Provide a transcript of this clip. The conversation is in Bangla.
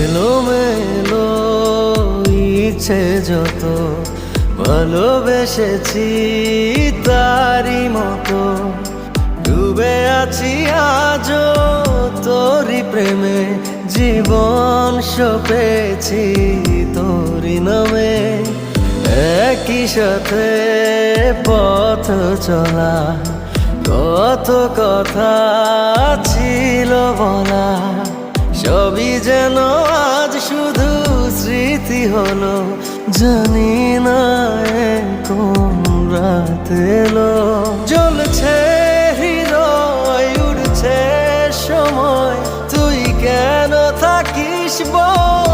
এলোমেলো ইচ্ছে যত ভালোবেসেছি তারই মতো ডুবে আছি আজও তোরই প্রেমে, জীবন সপেছি তোরই নামে। একই সাথে পথ চলা, কত কথা ছিল বলা, সবই যেন আজ শুধু স্মৃতি হলো। জানি না কোন রাত এলো, জ্বলছে হৃদয়, উড়ছে সময়, তুই কেন থাকিস বল।